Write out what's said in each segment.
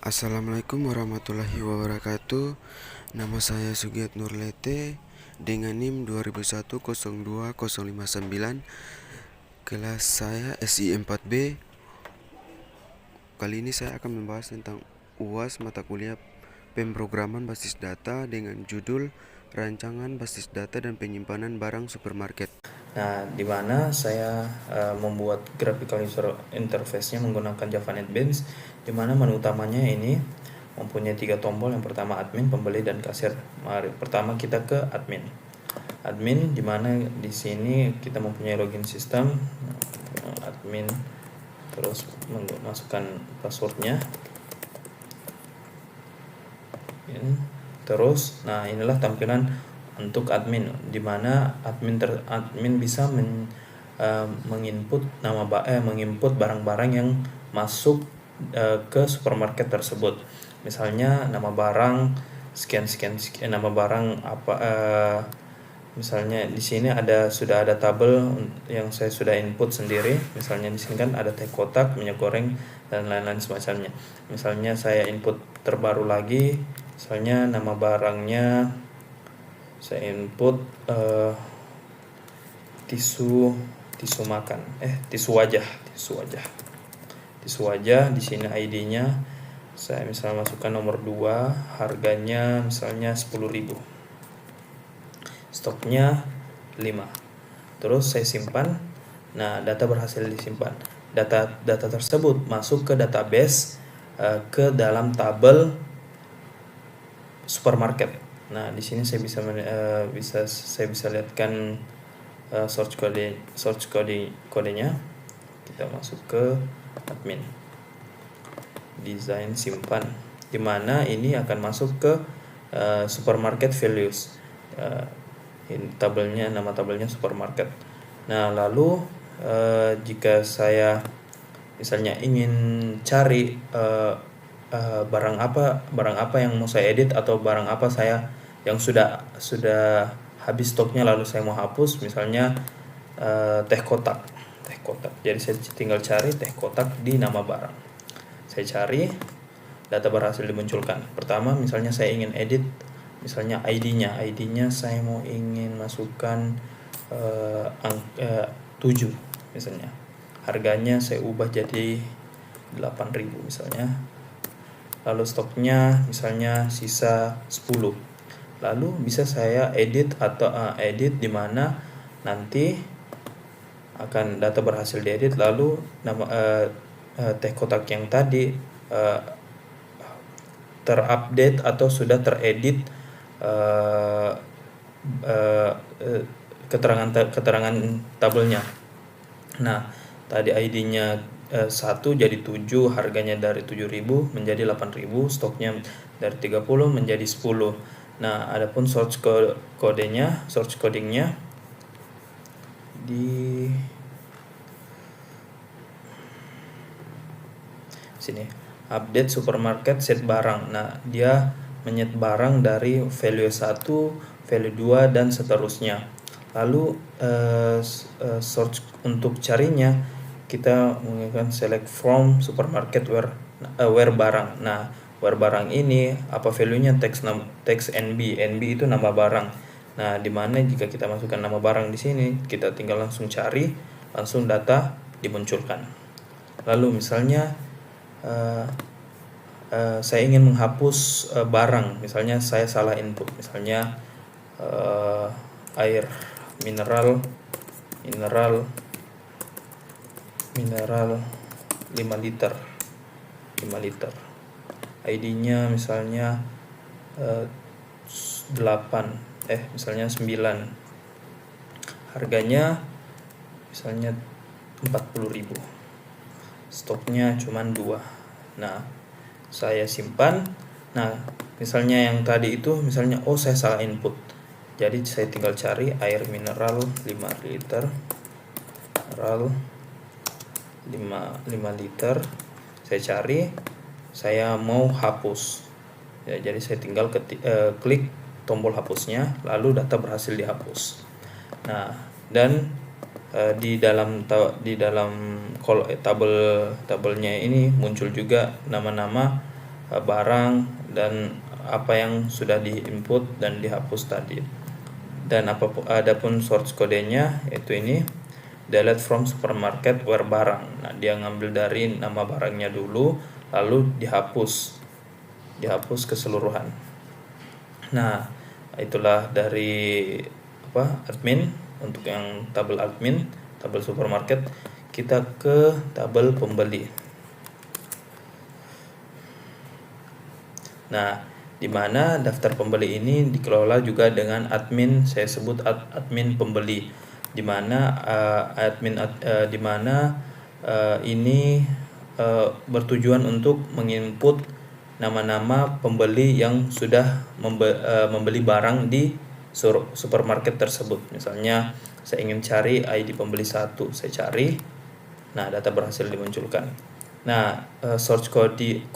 Assalamualaikum warahmatullahi wabarakatuh. Nama saya Sugiat Nurlete dengan NIM 2001-02-059. Kelas saya SI 4B. Kali ini saya akan membahas tentang UAS mata kuliah pemrograman basis data dengan judul Rancangan Basis Data dan Penyimpanan Barang Supermarket. Nah, di mana saya membuat graphical user interface-nya menggunakan Java NetBeans, di mana menu utamanya ini mempunyai 3 tombol. Yang pertama admin, pembeli, dan kasir. Mari pertama kita ke admin. Admin di mana di sini kita mempunyai login sistem, admin, terus masukkan passwordnya. Terus, nah inilah tampilan untuk admin, di mana admin bisa menginput menginput barang-barang yang masuk ke supermarket tersebut. Misalnya nama barang sekian nama barang apa, misalnya di sini sudah ada tabel yang saya sudah input sendiri. Misalnya di sini kan ada teh kotak, minyak goreng, dan lain-lain semacamnya. Misalnya saya input terbaru lagi, misalnya nama barangnya saya input tisu makan, tisu wajah. Di sini ID-nya saya misalnya masukkan nomor 2, harganya misalnya 10.000, stoknya 5. Terus saya simpan. Nah, data berhasil disimpan. Data tersebut masuk ke database ke dalam tabel supermarket. Nah, di sini saya bisa lihatkan source kodenya. Kita masuk ke admin, desain, simpan, di mana ini akan masuk ke supermarket values. Ini nama tabelnya supermarket. Nah, lalu jika saya misalnya ingin cari barang apa yang mau saya edit, atau barang apa yang sudah habis stoknya lalu saya mau hapus, misalnya teh kotak. Jadi saya tinggal cari teh kotak di nama barang. Saya cari, data berhasil dimunculkan. Pertama, misalnya saya ingin edit, misalnya ID-nya saya mau ingin masukkan 7 misalnya. Harganya saya ubah jadi 8.000 misalnya. Lalu stoknya misalnya sisa 10. Lalu bisa saya edit di mana nanti akan data berhasil diedit, lalu nama teh kotak yang tadi terupdate atau sudah teredit keterangan tabelnya. Nah, tadi ID-nya 1 jadi 7, harganya dari 7.000 menjadi 8.000, stoknya dari 30 menjadi 10. Nah, adapun source codingnya di sini, update supermarket set barang. Nah, dia menyet barang dari value 1, value 2, dan seterusnya. Lalu search untuk carinya, kita menggunakan select from supermarket where barang. Nah, where barang ini apa value-nya, text NB itu nama barang. Nah, dimana jika kita masukkan nama barang di sini, kita tinggal langsung cari, langsung data dimunculkan. Lalu misalnya saya ingin menghapus barang, misalnya saya salah input, misalnya air mineral 5 liter. ID-nya misalnya 9, harganya misalnya 40.000, stoknya cuma 2. Nah, saya simpan. Nah, misalnya yang tadi itu misalnya saya salah input, jadi saya tinggal cari air mineral 5 liter, saya cari, saya mau hapus ya, jadi saya tinggal klik tombol hapusnya, lalu data berhasil dihapus. Nah, dan di dalam tabelnya ini muncul juga nama-nama barang dan apa yang sudah diinput dan dihapus tadi. Dan adapun source kodenya yaitu ini delete from supermarket where barang. Nah, dia ngambil dari nama barangnya dulu lalu dihapus keseluruhan. Nah, itulah dari admin untuk yang tabel admin, tabel supermarket. Kita ke tabel pembeli. Nah, di mana daftar pembeli ini dikelola juga dengan admin, saya sebut admin pembeli, di mana ini bertujuan untuk menginput nama-nama pembeli yang sudah membeli barang di supermarket tersebut. Misalnya saya ingin cari ID pembeli 1, saya cari. Nah, data berhasil dimunculkan. Nah, source coding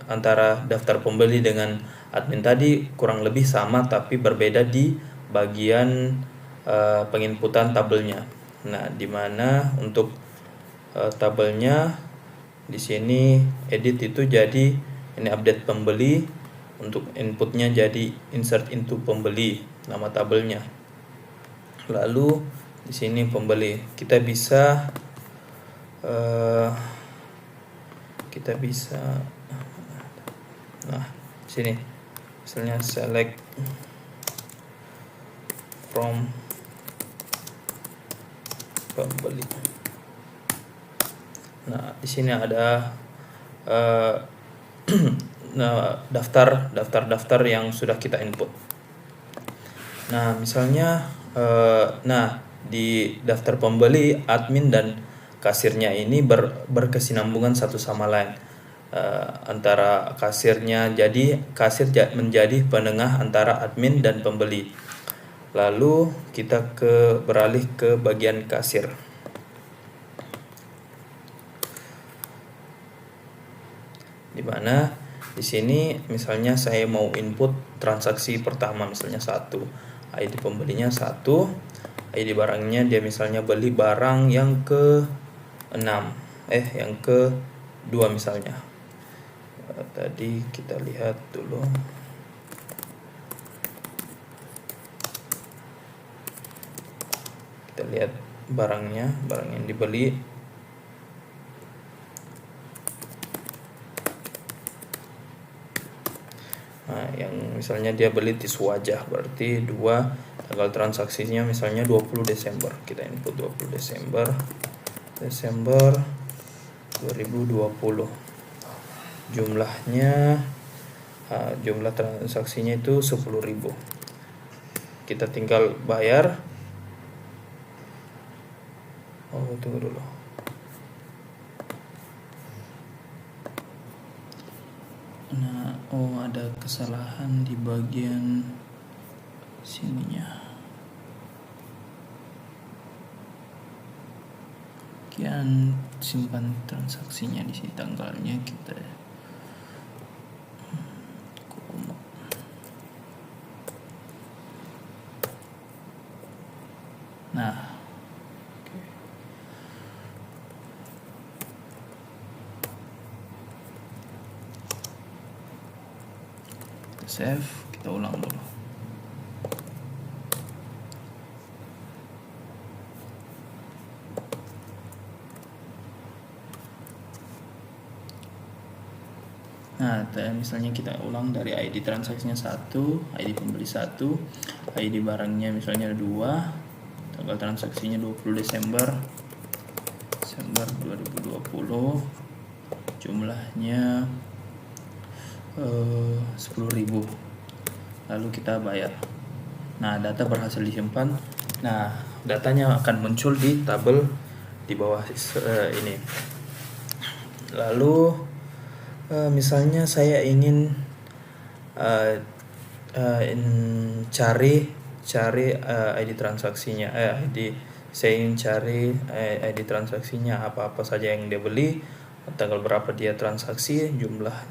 antara daftar pembeli dengan admin tadi kurang lebih sama, tapi berbeda di bagian penginputan tabelnya. Nah, di mana untuk tabelnya di sini edit itu jadi ini update pembeli, untuk inputnya jadi insert into pembeli nama tabelnya. Lalu di sini pembeli kita bisa nah sini misalnya select from pembeli. Nah, di sini ada daftar yang sudah kita input. Nah, misalnya di daftar pembeli admin dan kasirnya ini berkesinambungan satu sama lain. Antara kasirnya, jadi kasir menjadi penengah antara admin dan pembeli. Lalu kita beralih ke bagian kasir. Di mana di sini misalnya saya mau input transaksi pertama, misalnya 1, ID pembelinya 1, ID barangnya dia misalnya beli barang yang ke-6, yang ke-2 misalnya. Tadi kita lihat dulu. Kita lihat barang yang dibeli. Nah, yang misalnya dia beli tisu wajah, berarti 2, tanggal transaksinya misalnya 20 Desember. Kita input 20 Desember 2020. Jumlah transaksinya itu 10.000. Kita tinggal bayar. Tunggu dulu. Nah, ada kesalahan di bagian sininya. Kian simpan transaksinya di sini, tanggalnya kita nah save, kita ulang dulu. Nah, misalnya kita ulang dari ID transaksinya 1, ID pembeli 1, ID barangnya misalnya 2, tanggal transaksinya 20 Desember 2020, jumlahnya 10.000. Lalu kita bayar. Nah, data berhasil disimpan. Nah, datanya akan muncul di tabel di bawah ini. Lalu misalnya saya ingin cari ID transaksinya, saya ingin cari ID transaksinya apa saja yang dia beli, tanggal berapa dia transaksi, jumlah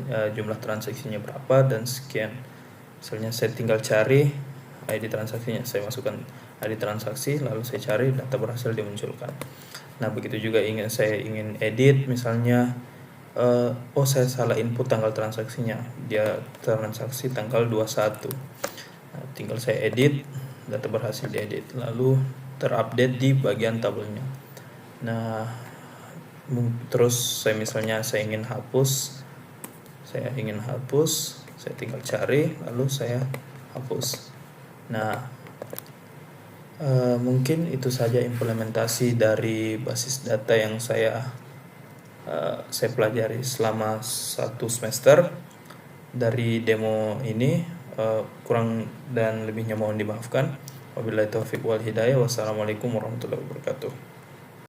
transaksinya berapa, dan sekian. Misalnya saya tinggal cari ID transaksinya, saya masukkan ID transaksi, lalu saya cari, data berhasil dimunculkan. Nah, begitu juga saya ingin edit misalnya saya salah input tanggal transaksinya, dia transaksi tanggal 21. Nah, tinggal saya edit, data berhasil diedit, lalu terupdate di bagian tabelnya. Nah, terus saya ingin hapus, saya tinggal cari, lalu saya hapus. Nah, mungkin itu saja implementasi dari basis data yang saya pelajari selama 1 semester. Dari demo ini kurang dan lebihnya mohon dimaafkan. Wabillahi taufiq wal hidayah. Wassalamualaikum warahmatullahi wabarakatuh.